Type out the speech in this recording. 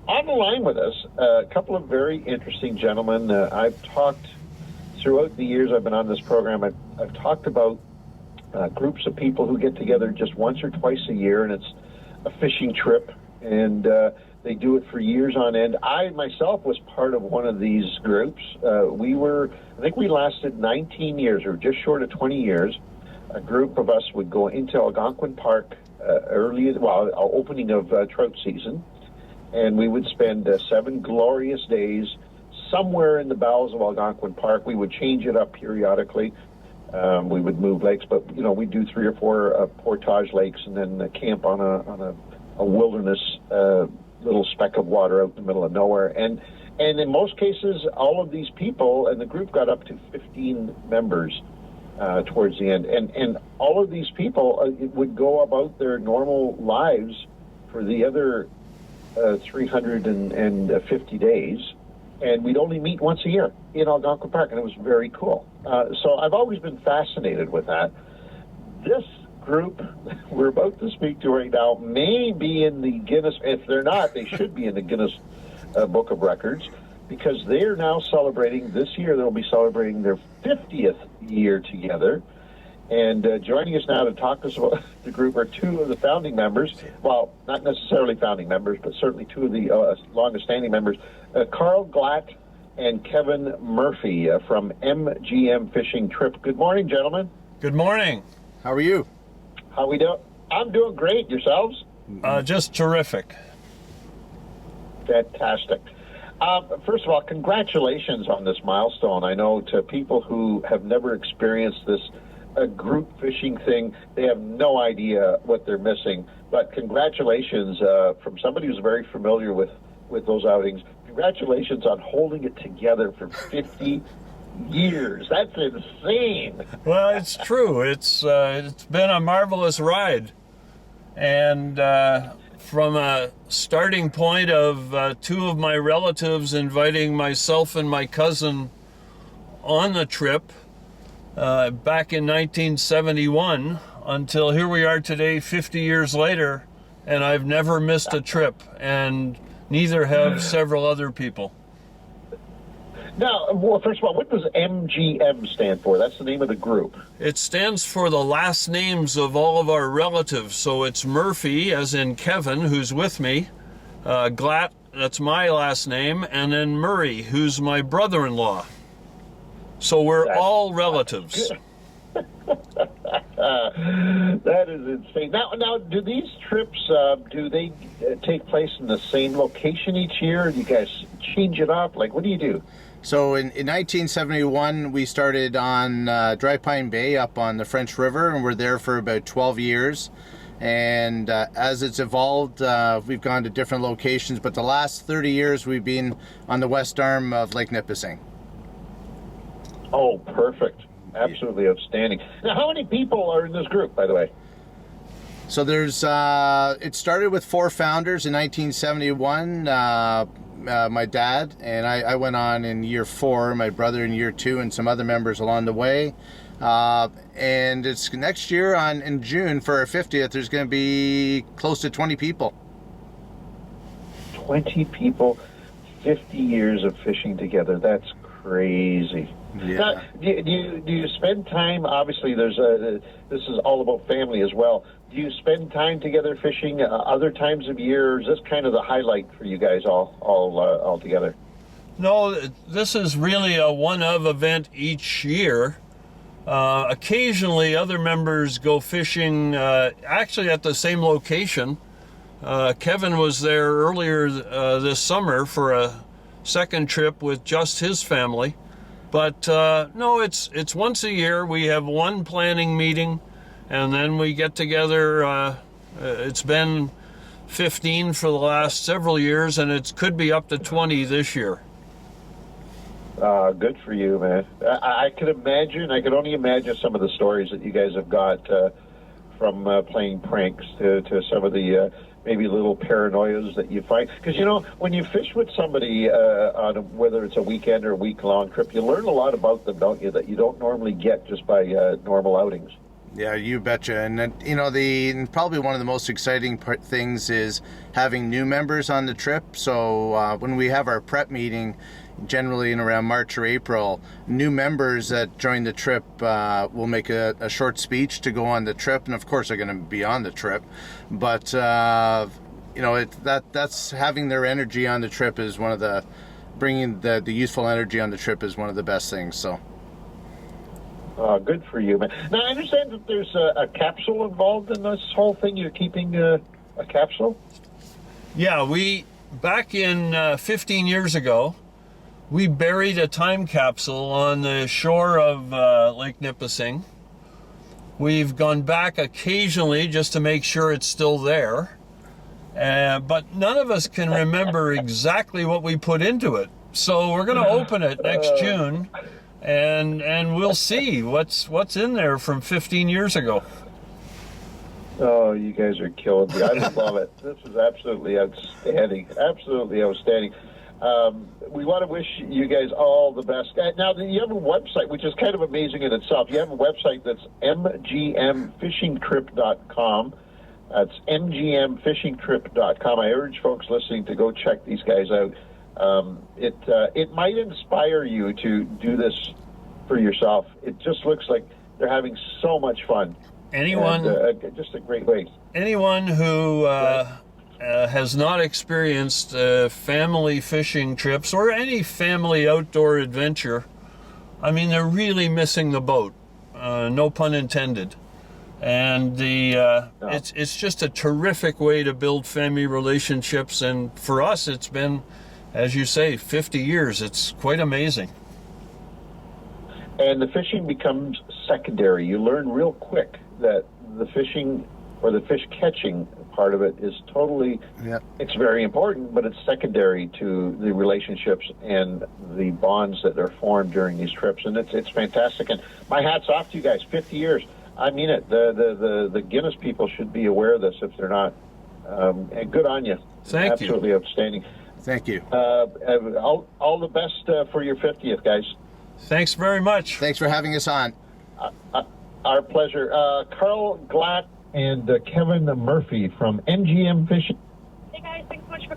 On the line with us, a couple of very interesting gentlemen. I've talked throughout the years I've been on this program. I've talked about groups of people who get together just once or twice a year, and it's a fishing trip, and they do it for years on end. I myself was part of one of these groups. I think we lasted 19 years, or just short of 20 years. A group of us would go into Algonquin Park opening of trout season, and we would spend 7 glorious days somewhere in the bowels of Algonquin Park. We would change it up periodically. We would move lakes, but we'd do 3 or 4 portage lakes, and then camp on a wilderness little speck of water out in the middle of nowhere. And in most cases, all of these people, and the group got up to 15 members towards the end, and all of these people would go about their normal lives for the other 350 days, and we'd only meet once a year in Algonquin Park, and it was very cool. So I've always been fascinated with that. This group we're about to speak to right now may be in the Guinness. If they're not, they should be in the Guinness Book of Records, because they are now celebrating, this year they'll be celebrating their 50th year together. And joining us now to talk to us about the group are 2 of the founding members. Well, not necessarily founding members, but certainly 2 of the longest-standing members, Carl Glatt and Kevin Murphy from MGM Fishing Trip. Good morning, gentlemen. Good morning. How are you? How we doing? I'm doing great. Yourselves? Just terrific. Fantastic. First of all, congratulations on this milestone. I know to people who have never experienced this group fishing thing, they have no idea what they're missing. But congratulations from somebody who's very familiar with those outings. Congratulations on holding it together for 50 years. That's insane. Well, it's true. It's been a marvelous ride. And from a starting point of 2 of my relatives inviting myself and my cousin on the trip back in 1971 until here we are today, 50 years later, and I've never missed a trip, and neither have several other people. Now, well, first of all, what does MGM stand for? That's the name of the group. It stands for the last names of all of our relatives. So it's Murphy, as in Kevin, who's with me, Glatt, that's my last name, and then Murray, who's my brother-in-law. So we're all relatives. That is insane. Now, do these trips, do they take place in the same location each year? Do you guys change it up? Like, what do you do? So in 1971, we started on Dry Pine Bay up on the French River, and we're there for about 12 years. And as it's evolved, we've gone to different locations, but the last 30 years we've been on the west arm of Lake Nipissing. Oh, perfect. Absolutely outstanding. Now, how many people are in this group, by the way? So there's, it started with 4 founders in 1971. My dad, and I went on in year 4, my brother in year 2, and some other members along the way. And it's next year in June for our 50th, there's going to be close to 20 people. 20 people, 50 years of fishing together. That's crazy. Yeah. Now, do you spend time, obviously this is all about family as well. Do you spend time together fishing other times of year, or is this kind of the highlight for you guys all together? No, this is really a one-of event each year. Occasionally other members go fishing actually at the same location. Kevin was there earlier this summer for a second trip with just his family. But no, it's once a year. We have one planning meeting, and then we get together. It's been 15 for the last several years, and it could be up to 20 this year. Good for you, man. I could only imagine some of the stories that you guys have got from playing pranks to some of the maybe little paranoias that you find. Because, when you fish with somebody, whether it's a weekend or a week-long trip, you learn a lot about them, don't you, that you don't normally get just by normal outings. Yeah, you betcha. And you know, and probably one of the most exciting things is having new members on the trip. So when we have our prep meeting, generally in around March or April, new members that join the trip will make a short speech to go on the trip, and of course they're going to be on the trip. But you know, that's having their energy on the trip is one of the bringing the youthful energy on the trip is one of the best things. So. Good for you, man. Now, I understand that there's a capsule involved in this whole thing. You're keeping a capsule? Yeah, back in 15 years ago, we buried a time capsule on the shore of Lake Nipissing. We've gone back occasionally just to make sure it's still there. But none of us can remember exactly what we put into it. So we're going to open it next June. And we'll see what's in there from 15 years ago. Oh, you guys are killing me. I just love it. This is absolutely outstanding. Absolutely outstanding. We want to wish you guys all the best. Now, you have a website, which is kind of amazing in itself. You have a website that's mgmfishingtrip.com. That's mgmfishingtrip.com. I urge folks listening to go check these guys out. It might inspire you to do this for yourself. It just looks like they're having so much fun. Anyone, just a great way. Anyone who has not experienced family fishing trips or any family outdoor adventure, I mean, they're really missing the boat. No pun intended. And it's just a terrific way to build family relationships. And for us, it's been, as you say, 50 years. It's quite amazing. And the fishing becomes secondary. You learn real quick that the fishing or the fish catching part of it is totally, it's very important, but it's secondary to the relationships and the bonds that are formed during these trips. And it's fantastic. And my hat's off to you guys. 50 years. I mean it. The Guinness people should be aware of this if they're not. And good on you. Thank you. Absolutely outstanding. Thank you. All the best for your 50th, guys. Thanks very much. Thanks for having us on. Our pleasure. Carl Glatt and Kevin Murphy from MGM Fishing. Hey guys, thanks so much for